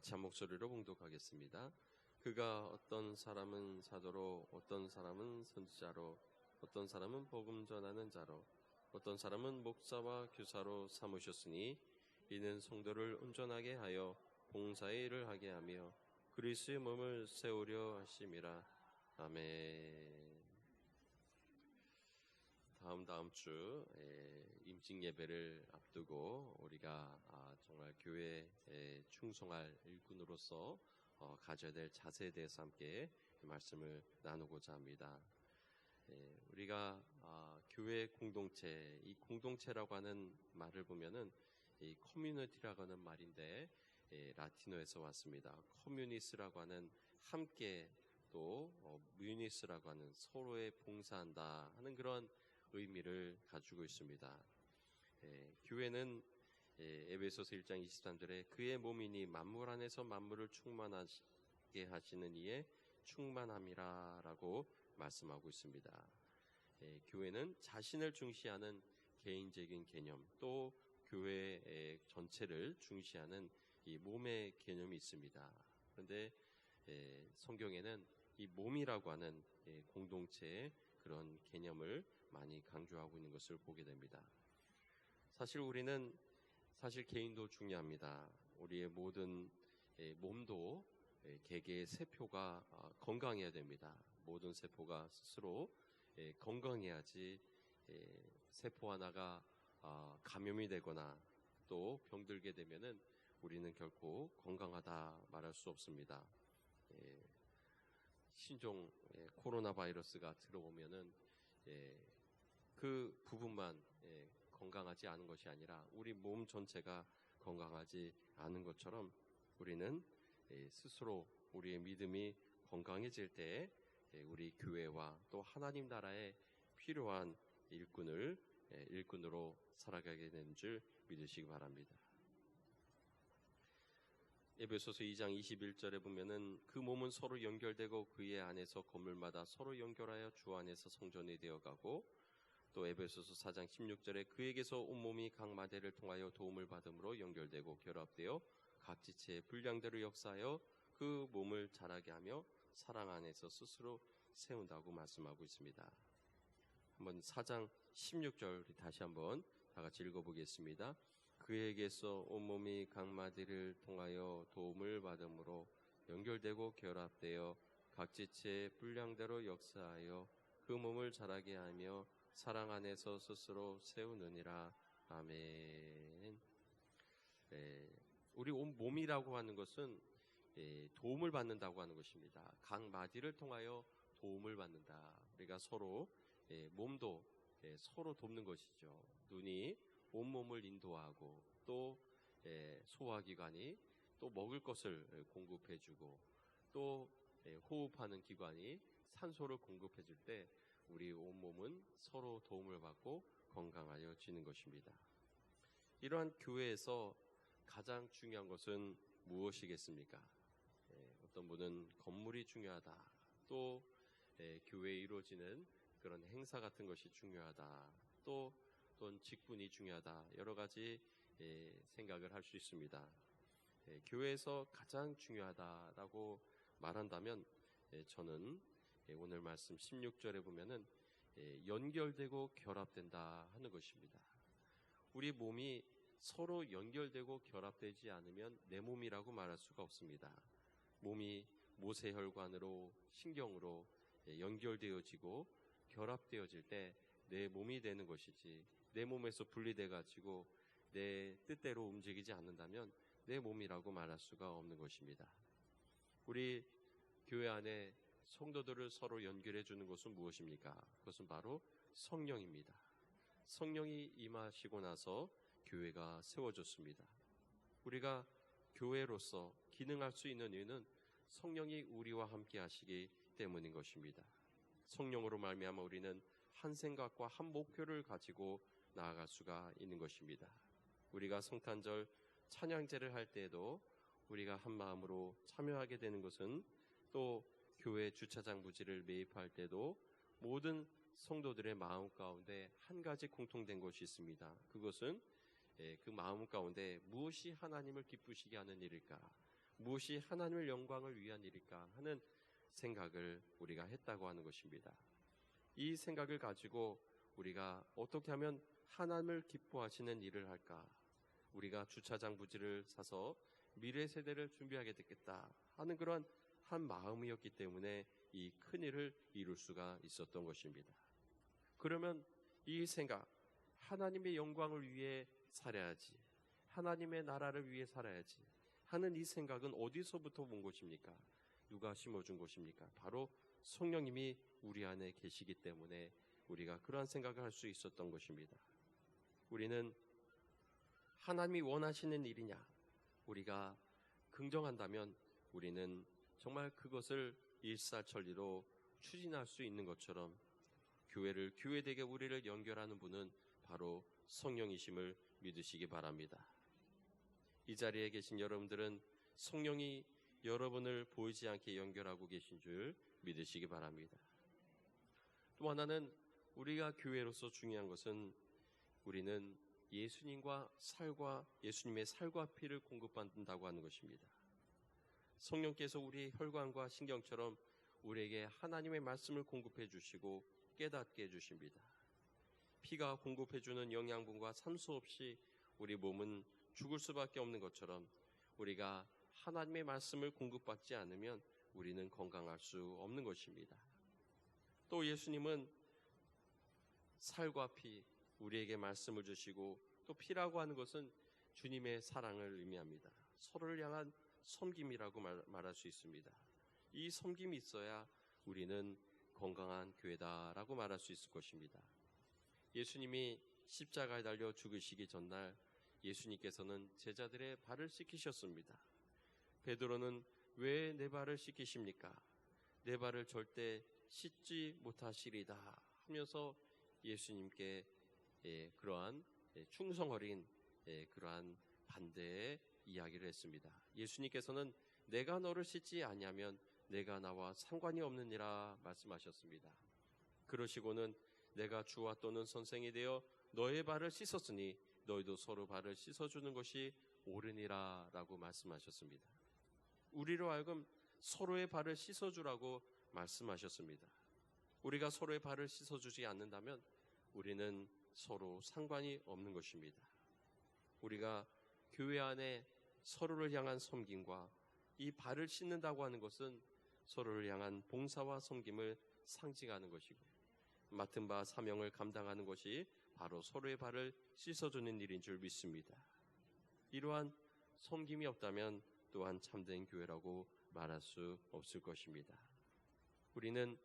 같이 한 목소리로 봉독하겠습니다. 그가 어떤 사람은 사도로, 어떤 사람은 선지자로, 어떤 사람은 복음 전하는 자로, 어떤 사람은 목사와 교사로 삼으셨으니 이는 성도를 온전하게 하여 봉사의 일을 하게 하며 그리스도의 몸을 세우려 하심이라. 아멘. 다음 주 임직 예배를 앞두고 우리가 정말 교회에 충성할 일꾼으로서 가져야 될 자세에 대해서 함께 말씀을 나누고자 합니다. 우리가 교회 공동체, 이 공동체라고 하는 말을 보면은 이 커뮤니티라고 하는 말인데 라틴어에서 왔습니다. 커뮤니스라고 하는 함께, 또 뮤니스라고 하는 서로에 봉사한다 하는 그런 의미를 가지고 있습니다. 교회는 에베소서 1장 23절에 그의 몸이니 만물 안에서 만물을 충만하게 하시는 이의 충만함이라 라고 말씀하고 있습니다. 교회는 자신을 중시하는 개인적인 개념, 또 교회 전체를 중시하는 이 몸의 개념이 있습니다. 그런데 성경에는 이 몸이라고 하는 공동체의 그런 개념을 많이 강조하고 있는 것을 보게 됩니다. 우리는 개인도 중요합니다. 우리의 모든 몸도 개개의 세포가 건강해야 됩니다. 모든 세포가 스스로 건강해야지 세포 하나가 감염이 되거나 또 병들게 되면은 우리는 결코 건강하다 말할 수 없습니다. 신종 코로나 바이러스가 들어오면은 그 부분만 건강하지 않은 것이 아니라 우리 몸 전체가 건강하지 않은 것처럼 우리는 스스로 우리의 믿음이 건강해질 때 우리 교회와 또 하나님 나라에 필요한 일꾼으로 살아가게 되는 줄 믿으시기 바랍니다. 에베소서 2장 21절에 보면은 그 몸은 서로 연결되고 그의 안에서 건물마다 서로 연결하여 주 안에서 성전이 되어가고, 또 에베소서 4장 16절에 그에게서 온몸이 각 마대를 통하여 도움을 받음으로 연결되고 결합되어 각 지체의 분량대로 역사하여 그 몸을 자라게 하며 사랑 안에서 스스로 세운다고 말씀하고 있습니다. 한번 4장 16절 다시 한번 다 같이 읽어보겠습니다. 그에게서 온몸이 각 마디를 통하여 도움을 받음으로 연결되고 결합되어 각 지체의 분량대로 역사하여 그 몸을 자라게 하며 사랑 안에서 스스로 세우느니라. 아멘. 우리 온 몸이라고 하는 것은 도움을 받는다고 하는 것입니다. 각 마디를 통하여 도움을 받는다. 우리가 서로 몸도 서로 돕는 것이죠. 눈이 온몸을 인도하고, 또 소화기관이 또 먹을 것을 공급해주고, 또 호흡하는 기관이 산소를 공급해줄 때 우리 온몸은 서로 도움을 받고 건강하여지는 것입니다. 이러한 교회에서 가장 중요한 것은 무엇이겠습니까? 어떤 분은 건물이 중요하다, 또 교회에 이루어지는 그런 행사 같은 것이 중요하다, 또는 직분이 중요하다, 여러 가지 생각을 할 수 있습니다. 교회에서 가장 중요하다라고 말한다면 저는 오늘 말씀 16절에 보면은 연결되고 결합된다 하는 것입니다. 우리 몸이 서로 연결되고 결합되지 않으면 내 몸이라고 말할 수가 없습니다. 몸이 모세혈관으로, 신경으로 연결되어지고 결합되어질 때 내 몸이 되는 것이지, 내 몸에서 분리돼 가지고 내 뜻대로 움직이지 않는다면 내 몸이라고 말할 수가 없는 것입니다. 우리 교회 안에 성도들을 서로 연결해 주는 것은 무엇입니까? 그것은 바로 성령입니다. 성령이 임하시고 나서 교회가 세워졌습니다. 우리가 교회로서 기능할 수 있는 이유는 성령이 우리와 함께 하시기 때문인 것입니다. 성령으로 말미암아 우리는 한 생각과 한 목표를 가지고 나아갈 수가 있는 것입니다. 우리가 성탄절 찬양제를 할 때에도 우리가 한 마음으로 참여하게 되는 것은, 또 교회 주차장 부지를 매입할 때도 모든 성도들의 마음 가운데 한 가지 공통된 것이 있습니다. 그것은 그 마음 가운데 무엇이 하나님을 기쁘시게 하는 일일까? 무엇이 하나님의 영광을 위한 일일까 하는 생각을 우리가 했다고 하는 것입니다. 이 생각을 가지고 우리가 어떻게 하면 하나님을 기뻐하시는 일을 할까? 우리가 주차장 부지를 사서 미래 세대를 준비하게 됐겠다 하는 그런 한 마음이었기 때문에 이 큰 일을 이룰 수가 있었던 것입니다. 그러면 이 생각, 하나님의 영광을 위해 살아야지, 하나님의 나라를 위해 살아야지 하는 이 생각은 어디서부터 온 것입니까? 누가 심어준 것입니까? 바로 성령님이 우리 안에 계시기 때문에 우리가 그러한 생각을 할 수 있었던 것입니다. 우리는 하나님이 원하시는 일이냐, 우리가 긍정한다면 우리는 정말 그것을 일사천리로 추진할 수 있는 것처럼 교회를 교회되게 우리를 연결하는 분은 바로 성령이심을 믿으시기 바랍니다. 이 자리에 계신 여러분들은 성령이 여러분을 보이지 않게 연결하고 계신 줄 믿으시기 바랍니다. 또 하나는 우리가 교회로서 중요한 것은 우리는 예수님의 살과 피를 공급받는다고 하는 것입니다. 성령께서 우리의 혈관과 신경처럼 우리에게 하나님의 말씀을 공급해 주시고 깨닫게 해주십니다. 피가 공급해주는 영양분과 산소 없이 우리 몸은 죽을 수밖에 없는 것처럼 우리가 하나님의 말씀을 공급받지 않으면 우리는 건강할 수 없는 것입니다. 또 예수님은 살과 피, 우리에게 말씀을 주시고 또 피라고 하는 것은 주님의 사랑을 의미합니다. 서로를 향한 섬김이라고 말할 수 있습니다. 이 섬김이 있어야 우리는 건강한 교회다라고 말할 수 있을 것입니다. 예수님이 십자가에 달려 죽으시기 전날 예수님께서는 제자들의 발을 씻기셨습니다. 베드로는 왜 내 발을 씻기십니까? 내 발을 절대 씻지 못하시리다 하면서 예수님께 그러한 충성 어린 그러한 반대의 이야기를 했습니다. 예수님께서는 내가 너를 씻지 아니하면 내가 나와 상관이 없느니라 말씀하셨습니다. 그러시고는 내가 주와 또는 선생이 되어 너의 발을 씻었으니 너희도 서로 발을 씻어주는 것이 옳으니라 라고 말씀하셨습니다. 우리로 하여금 서로의 발을 씻어주라고 말씀하셨습니다. 우리가 서로의 발을 씻어주지 않는다면 우리는 서로 상관이 없는 것입니다. 우리가 교회 안에 서로를 향한 섬김과 이 발을 씻는다고 하는 것은 서로를 향한 봉사와 섬김을 상징하는 것이고 맡은 바 사명을 감당하는 것이 바로 서로의 발을 씻어주는 일인 줄 믿습니다. 이러한 섬김이 없다면 또한 참된 교회라고 말할 수 없을 것입니다. 우리는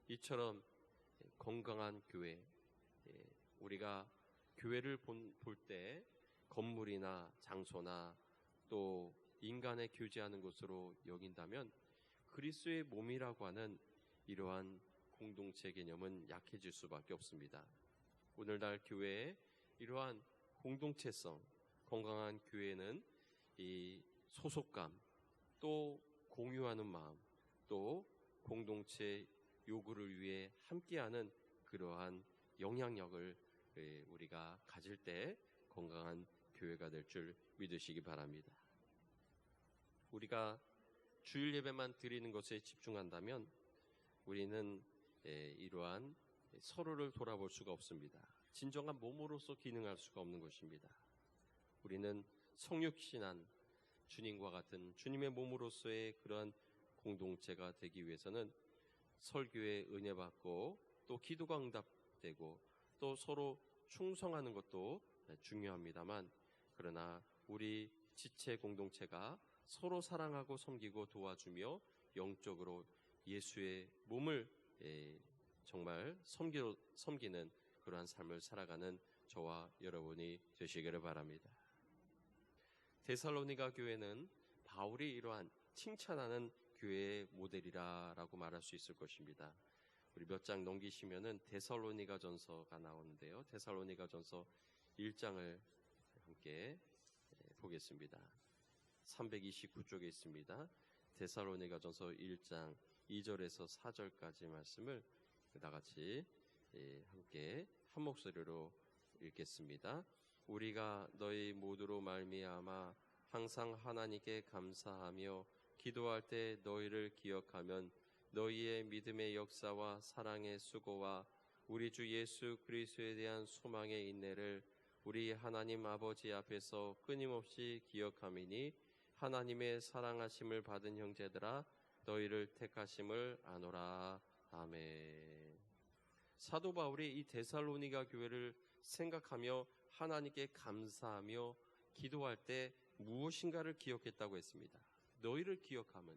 이처럼 건강한 교회, 우리가 교회를 볼 때 건물이나 장소나 또 인간에 교제하는 것으로 여긴다면 그리스도의 몸이라고 하는 이러한 공동체 개념은 약해질 수밖에 없습니다. 오늘날 교회의 이러한 공동체성, 건강한 교회는 이 소속감, 또 공유하는 마음, 또 공동체 요구를 위해 함께하는 그러한 영향력을 우리가 가질 때 건강한 교회가 될 줄 믿으시기 바랍니다. 우리가 주일 예배만 드리는 것에 집중한다면 우리는 이러한 서로를 돌아볼 수가 없습니다. 진정한 몸으로서 기능할 수가 없는 것입니다. 우리는 성육신한 주님과 같은 주님의 몸으로서의 그러한 공동체가 되기 위해서는 설교에 은혜 받고 또 기도가 응답되고 또 서로 충성하는 것도 중요합니다만 그러나 우리 지체 공동체가 서로 사랑하고 섬기고 도와주며 영적으로 예수의 몸을 정말 섬기는 그러한 삶을 살아가는 저와 여러분이 되시기를 바랍니다. 데살로니가 교회는 바울이 이러한 칭찬하는 교회의 모델이라고 말할 수 있을 것입니다. 우리 몇 장 넘기시면은 데살로니가 전서가 나오는데요. 데살로니가 전서 1장을 함께 보겠습니다. 329쪽에 있습니다. 데살로니가 전서 1장 2절에서 4절까지 말씀을 다같이 함께 한 목소리로 읽겠습니다. 우리가 너희 모두로 말미암아 항상 하나님께 감사하며 기도할 때 너희를 기억하면 너희의 믿음의 역사와 사랑의 수고와 우리 주 예수 그리스도에 대한 소망의 인내를 우리 하나님 아버지 앞에서 끊임없이 기억함이니 하나님의 사랑하심을 받은 형제들아 너희를 택하심을 아노라. 아멘. 사도 바울이 이 데살로니가 교회를 생각하며 하나님께 감사하며 기도할 때 무엇인가를 기억했다고 했습니다. 너희를 기억함은,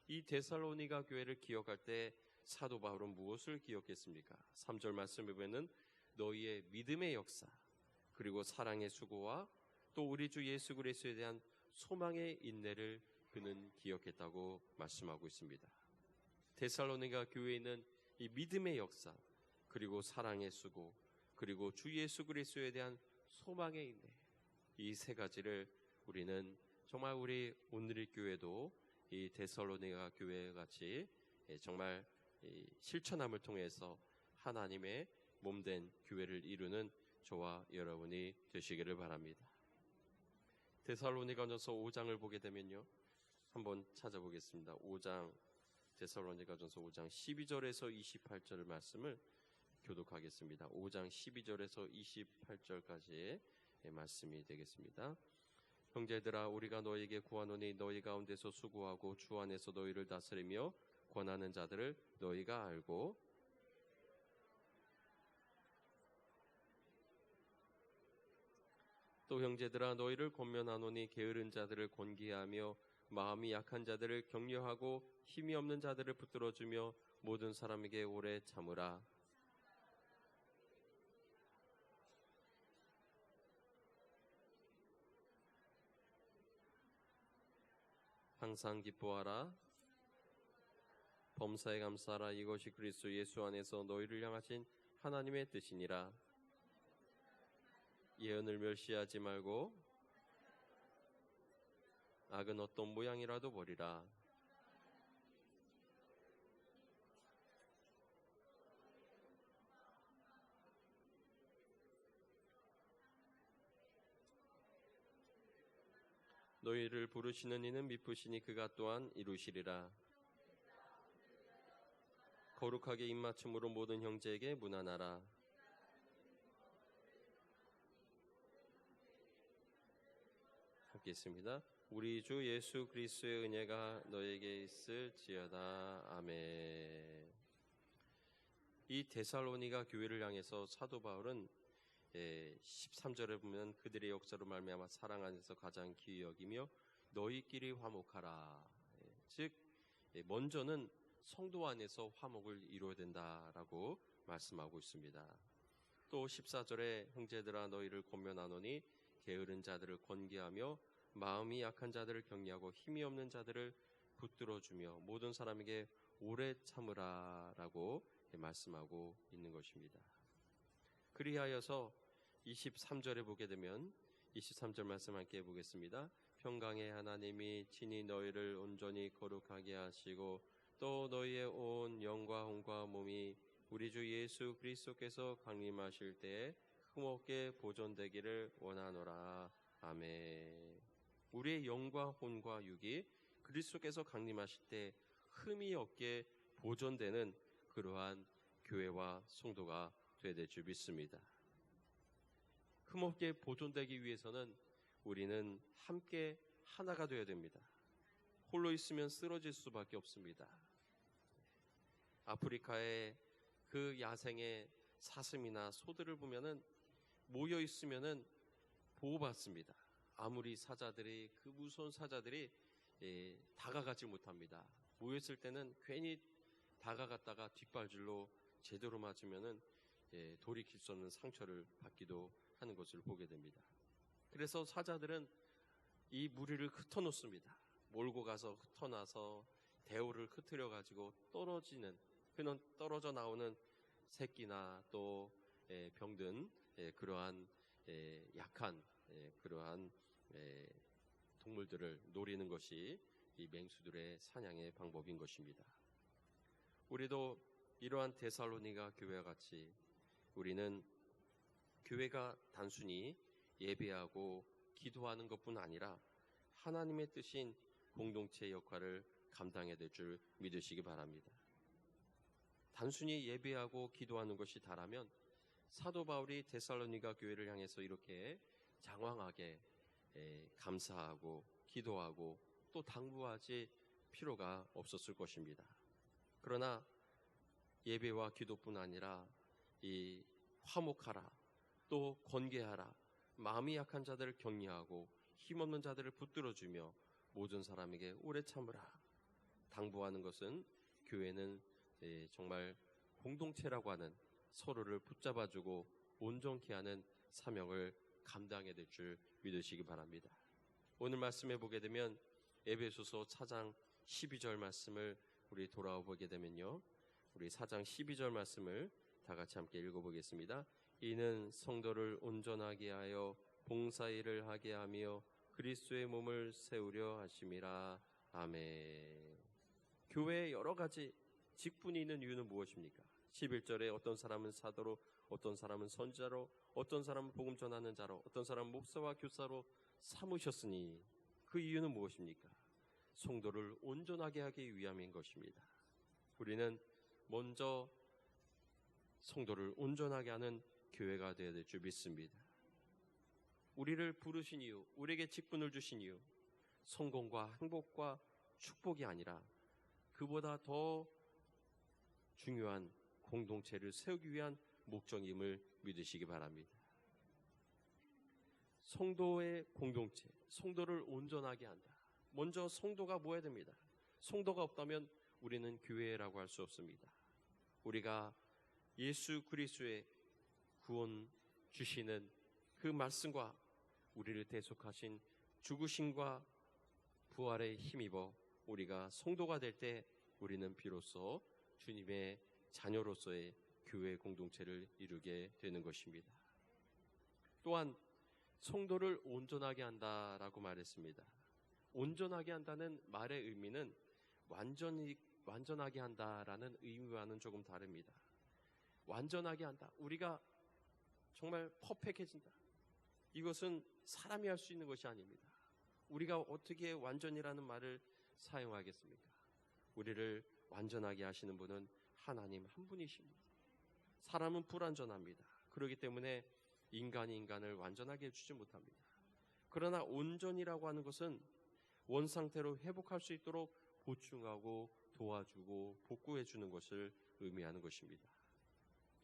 이 데살로니가 교회를 기억할 때 사도 바울은 무엇을 기억했습니까? 3절 말씀에 보면 너희의 믿음의 역사, 그리고 사랑의 수고와 또 우리 주 예수 그리스도에 대한 소망의 인내를 그는 기억했다고 말씀하고 있습니다. 데살로니가 교회에 있는 이 믿음의 역사, 그리고 사랑의 수고, 그리고 주 예수 그리스도에 대한 소망의 인내, 이 세 가지를 우리는 정말 우리 오늘의 교회도 이 데살로니가 교회 같이 정말 실천함을 통해서 하나님의 몸된 교회를 이루는 저와 여러분이 되시기를 바랍니다. 데살로니가전서 5장을 보게 되면요, 한번 찾아보겠습니다. 5장, 데살로니가전서 5장 12절에서 28절 말씀을 교독하겠습니다. 5장 12절에서 28절까지의 말씀이 되겠습니다. 형제들아, 우리가 너희에게 구하노니 너희 가운데서 수고하고 주 안에서 너희를 다스리며 권하는 자들을 너희가 알고 또 형제들아, 너희를 권면하노니 게으른 자들을 권기하며 마음이 약한 자들을 격려하고 힘이 없는 자들을 붙들어주며 모든 사람에게 오래 참으라. 항상 기뻐하라. 범사에 감사하라. 이것이 그리스도 예수 안에서 너희를 향하신 하나님의 뜻이니라. 예언을 멸시하지 말고 악은 어떤 모양이라도 버리라. 너희를 부르시는 이는 미쁘시니 그가 또한 이루시리라. 거룩하게 입맞춤으로 모든 형제에게 문안하라. 함께 있습니다. 우리 주 예수 그리스도의 은혜가 너에게 있을지어다. 아멘. 이 데살로니가 교회를 향해서 사도 바울은 13절에 보면 그들의 역사로 말미암아 사랑 안에서 가장 귀히 여기며 너희끼리 화목하라. 즉 먼저는 성도 안에서 화목을 이루어야 된다라고 말씀하고 있습니다. 또 14절에 형제들아, 너희를 권면하노니 게으른 자들을 권기하며 마음이 약한 자들을 격려하고 힘이 없는 자들을 붙들어주며 모든 사람에게 오래 참으라라고 말씀하고 있는 것입니다. 그리하여서 23절에 보게 되면 23절 말씀 함께 보겠습니다. 평강의 하나님이 친히 너희를 온전히 거룩하게 하시고 또 너희의 온 영과 혼과 몸이 우리 주 예수 그리스도께서 강림하실 때에 흠없게 보존되기를 원하노라. 아멘. 우리의 영과 혼과 육이 그리스도께서 강림하실 때 흠이 없게 보존되는 그러한 교회와 성도가 되어야 될 줄 믿습니다. 흠없게 보존되기 위해서는 우리는 함께 하나가 되어야 됩니다. 홀로 있으면 쓰러질 수밖에 없습니다. 아프리카의 그 야생의 사슴이나 소들을 보면은 모여 있으면은 보호받습니다. 아무리 사자들이, 그 무서운 사자들이 다가가지 못합니다. 모였을 때는 괜히 다가갔다가 뒷발질로 제대로 맞으면은 돌이킬 수 없는 상처를 받기도 하는 것을 보게 됩니다. 그래서 사자들은 이 무리를 흩어놓습니다. 몰고 가서 흩어놔서 대우를 흩트려 가지고 그는 떨어져 나오는 새끼나 또 병든 그러한 약한 그러한 동물들을 노리는 것이 이 맹수들의 사냥의 방법인 것입니다. 우리도 이러한 데살로니가 교회와 같이 우리는 교회가 단순히 예배하고 기도하는 것뿐 아니라 하나님의 뜻인 공동체의 역할을 감당해야 될 줄 믿으시기 바랍니다. 단순히 예배하고 기도하는 것이 다라면 사도 바울이 데살로니가 교회를 향해서 이렇게 장황하게 감사하고 기도하고 또 당부하지 필요가 없었을 것입니다. 그러나 예배와 기도뿐 아니라 이 화목하라, 또 권계하라, 마음이 약한 자들을 격려하고 힘없는 자들을 붙들어주며 모든 사람에게 오래 참으라 당부하는 것은 교회는 정말 공동체라고 하는 서로를 붙잡아주고 온전케 하는 사명을 감당해야 될 줄 믿으시기 바랍니다. 오늘 말씀해 보게 되면 에베소서 4장 12절 말씀을 우리 돌아와 보게 되면요, 우리 4장 12절 말씀을 다 같이 함께 읽어보겠습니다. 이는 성도를 온전하게 하여 봉사일을 하게 하며 그리스도의 몸을 세우려 하심이라. 아멘. 교회에 여러 가지 직분이 있는 이유는 무엇입니까? 11절에 어떤 사람은 사도로, 어떤 사람은 선지자로, 어떤 사람은 복음 전하는 자로, 어떤 사람은 목사와 교사로 삼으셨으니 그 이유는 무엇입니까? 성도를 온전하게 하기 위함인 것입니다. 우리는 먼저 성도를 온전하게 하는 교회가 되어야 될 줄 믿습니다. 우리를 부르신 이유, 우리에게 직분을 주신 이유, 성공과 행복과 축복이 아니라 그보다 더 중요한 공동체를 세우기 위한 목적임을 믿으시기 바랍니다. 성도의 공동체, 성도를 온전하게 한다. 먼저 성도가 모여야 됩니다. 성도가 없다면 우리는 교회라고 할 수 없습니다. 우리가 예수 그리스도의 구원 주시는 그 말씀과 우리를 대속하신 죽으심과 부활에 힘입어 우리가 성도가 될 때 우리는 비로소 주님의 자녀로서의 교회 공동체를 이루게 되는 것입니다. 또한 성도를 온전하게 한다라고 말했습니다. 온전하게 한다는 말의 의미는 완전하게 한다라는 의미와는 조금 다릅니다. 완전하게 한다. 우리가 정말 퍼펙해진다. 이것은 사람이 할 수 있는 것이 아닙니다. 우리가 어떻게 완전이라는 말을 사용하겠습니까? 우리를 완전하게 하시는 분은 하나님 한 분이십니다. 사람은 불완전합니다. 그렇기 때문에 인간이 인간을 완전하게 해주지 못합니다. 그러나 온전이라고 하는 것은 원상태로 회복할 수 있도록 보충하고 도와주고 복구해 주는 것을 의미하는 것입니다.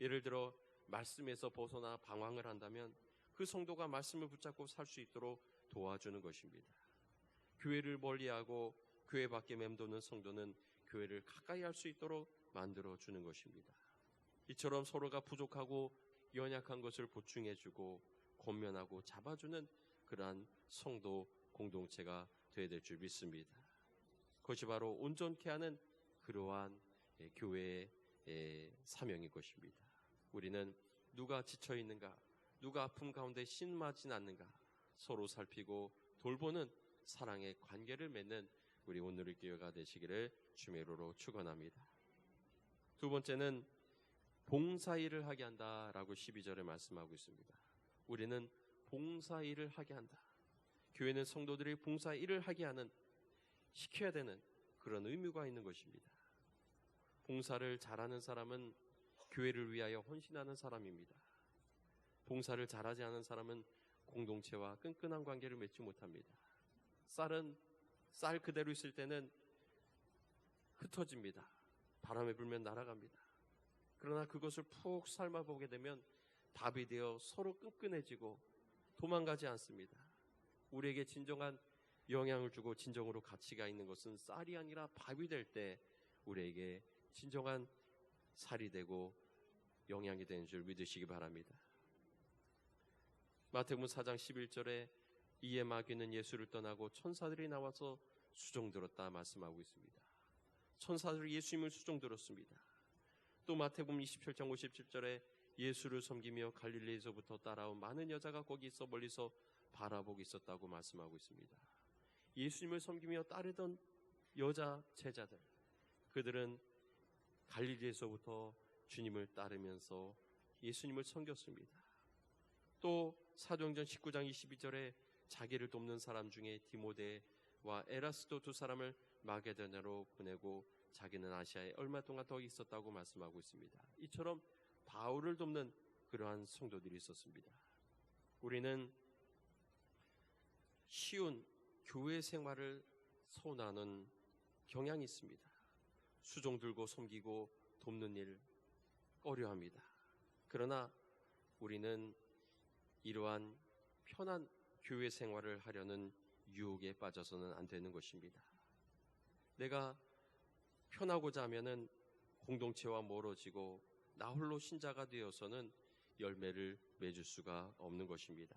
예를 들어 말씀에서 벗어나 방황을 한다면 그 성도가 말씀을 붙잡고 살 수 있도록 도와주는 것입니다. 교회를 멀리하고 교회 밖에 맴도는 성도는 교회를 가까이 할 수 있도록 만들어주는 것입니다. 이처럼 서로가 부족하고 연약한 것을 보충해주고 권면하고 잡아주는 그러한 성도 공동체가 되어야 될 줄 믿습니다. 그것이 바로 온전케 하는 그러한 교회의 사명인 것입니다. 우리는 누가 지쳐있는가, 누가 아픔 가운데 신음하진 않는가 서로 살피고 돌보는 사랑의 관계를 맺는 우리 오늘의 교회가 되시기를 주의 이름으로 축원합니다. 두 번째는 봉사일을 하게 한다라고 12절에 말씀하고 있습니다. 우리는 봉사일을 하게 한다. 교회는 성도들이 봉사일을 하게 하는, 시켜야 되는 그런 의무가 있는 것입니다. 봉사를 잘하는 사람은 교회를 위하여 헌신하는 사람입니다. 봉사를 잘하지 않은 사람은 공동체와 끈끈한 관계를 맺지 못합니다. 쌀은 쌀 그대로 있을 때는 흩어집니다. 바람에 불면 날아갑니다. 그러나 그것을 푹 삶아보게 되면 밥이 되어 서로 끈끈해지고 도망가지 않습니다. 우리에게 진정한 영향을 주고 진정으로 가치가 있는 것은 쌀이 아니라 밥이 될 때 우리에게 진정한 살이 되고 영향이 되는 줄 믿으시기 바랍니다. 마태복음 4장 11절에 이에 마귀는 예수를 떠나고 천사들이 나와서 수종들었다 말씀하고 있습니다. 천사들이 예수님을 수종들었습니다. 또 마태복음 27장 57절에 예수를 섬기며 갈릴리에서부터 따라온 많은 여자가 거기 있어 멀리서 바라보고 있었다고 말씀하고 있습니다. 예수님을 섬기며 따르던 여자 제자들, 그들은 갈릴리에서부터 주님을 따르면서 예수님을 섬겼습니다. 또 사도행전 19장 22절에 자기를 돕는 사람 중에 디모데와 에라스도 두 사람을 마게도냐로 보내고 자기는 아시아에 얼마 동안 더 있었다고 말씀하고 있습니다. 이처럼 바울을 돕는 그러한 성도들이 있었습니다. 우리는 쉬운 교회 생활을 선호하는 경향이 있습니다. 수종 들고 섬기고 돕는 일 꺼려합니다. 그러나 우리는 이러한 편한 교회 생활을 하려는 유혹에 빠져서는 안 되는 것입니다. 내가 편하고자 하면은 공동체와 멀어지고 나 홀로 신자가 되어서는 열매를 맺을 수가 없는 것입니다.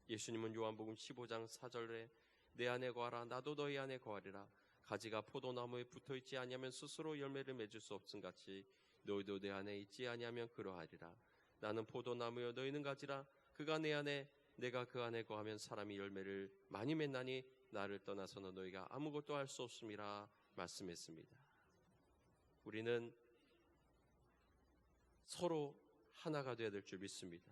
예수님은 요한복음 15장 4절에 내 안에 거하라 나도 너희 안에 거하리라 가지가 포도나무에 붙어있지 아니하면 스스로 열매를 맺을 수 없음같이 너희도 내 안에 있지 아니하면 그러하리라. 나는 포도나무여 너희는 가지라 그가 내 안에 내가 그 안에 거하면 사람이 열매를 많이 맺나니 나를 떠나서는 너희가 아무것도 할 수 없음이라 말씀했습니다. 우리는 서로 하나가 되어야 될 줄 믿습니다.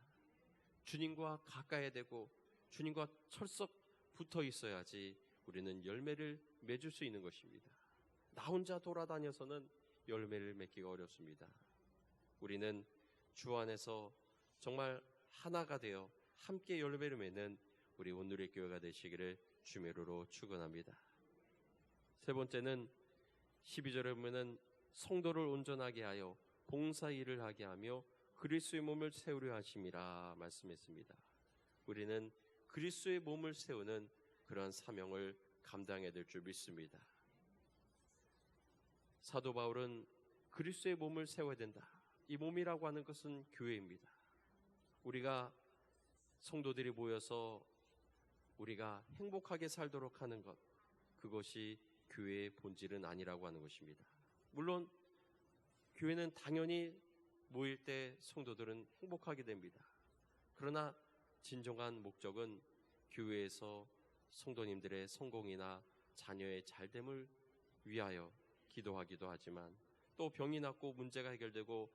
주님과 가까이 되고 주님과 철썩 붙어 있어야지 우리는 열매를 맺을 수 있는 것입니다. 나 혼자 돌아다녀서는 열매를 맺기가 어렵습니다. 우리는 주 안에서 정말 하나가 되어 함께 열매를 맺는 우리 온누리 교회가 되시기를 주의 이름으로 축원합니다. 세 번째는 12절에 보면은 성도를 온전하게 하여 봉사 일을 하게 하며 그리스도의 몸을 세우려 하심이라 말씀했습니다. 우리는 그리스도의 몸을 세우는 그런 사명을 감당해야 될 줄 믿습니다. 사도 바울은 그리스도의 몸을 세워야 된다. 이 몸이라고 하는 것은 교회입니다. 우리가 성도들이 모여서 우리가 행복하게 살도록 하는 것, 그것이 교회의 본질은 아니라고 하는 것입니다. 물론 교회는 당연히 모일 때 성도들은 행복하게 됩니다. 그러나 진정한 목적은 교회에서 성도님들의 성공이나 자녀의 잘됨을 위하여 기도하기도 하지만 또 병이 낫고 문제가 해결되고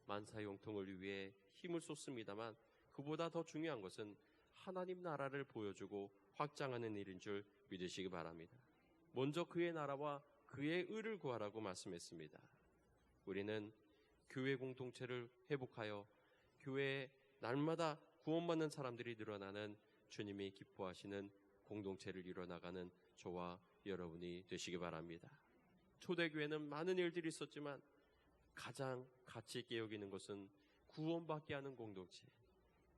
만사형통을 위해 힘을 쏟습니다만 그보다 더 중요한 것은 하나님 나라를 보여주고 확장하는 일인 줄 믿으시기 바랍니다. 먼저 그의 나라와 그의 의를 구하라고 말씀했습니다. 우리는 교회 공동체를 회복하여 교회에 날마다 구원받는 사람들이 늘어나는 주님이 기뻐하시는 공동체를 이뤄나가는 저와 여러분이 되시기 바랍니다. 초대교회는 많은 일들이 있었지만 가장 가치 있게 여기는 것은 구원받게 하는 공동체.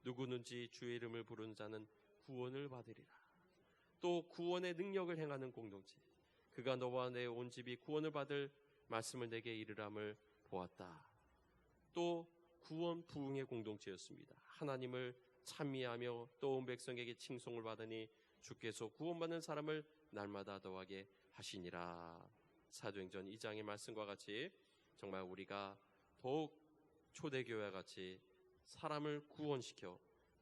누구든지 주의 이름을 부르는 자는 구원을 받으리라. 또 구원의 능력을 행하는 공동체. 그가 너와 내 온 집이 구원을 받을 말씀을 내게 이르람을 보았다. 또 구원 부흥의 공동체였습니다. 하나님을 찬미하며 또 온 백성에게 칭송을 받으니 주께서 구원받는 사람을 날마다 더하게 하시니라. 사도행전 2장의 말씀과 같이 정말 우리가 더욱 초대교회와 같이 사람을 구원시켜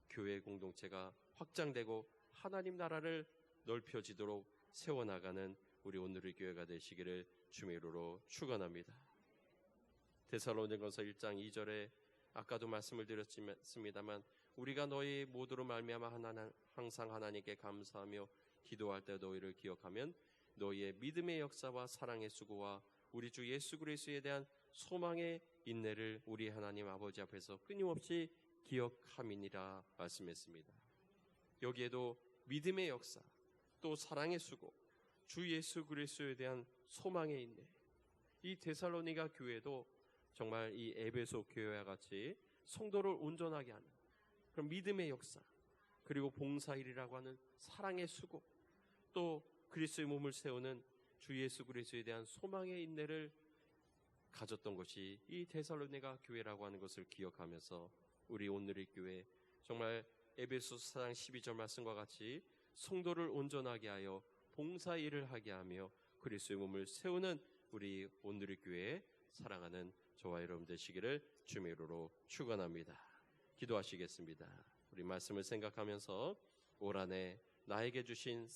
교회 공동체가 확장되고 하나님 나라를 넓혀지도록 세워나가는 우리 온누리 교회가 되시기를 주의 이름으로 축원합니다. 데살로니가서 1장 2절에 아까도 말씀을 드렸습니다만 우리가 너희 모두로 말미암아 항상 하나님께 감사하며 기도할 때 너희를 기억하면 너희의 믿음의 역사와 사랑의 수고와 우리 주 예수 그리스도에 대한 소망의 인내를 우리 하나님 아버지 앞에서 끊임없이 기억함이니라 말씀했습니다. 여기에도 믿음의 역사, 또 사랑의 수고, 주 예수 그리스도에 대한 소망의 인내, 이 데살로니가 교회도 정말 이 에베소 교회와 같이 성도를 온전하게 하는 그런 믿음의 역사, 그리고 봉사일이라고 하는 사랑의 수고, 또 그리스도의 몸을 세우는 주 예수 그리스도에 대한 소망의 인내를 가졌던 것이 이 데살로니가 교회라고 하는 것을 기억하면서 우리 온누리 교회 정말 에베소서 4장 12절 말씀과 같이 성도를 온전하게 하여 봉사일을 하게 하며 그리스도의 몸을 세우는 우리 온누리 교회에 사랑하는 저와 여러분 되시기를 주의 이름으로 축원합니다. 기도하시겠습니다. 우리 말씀을 생각하면서 올 한해 나에게 주신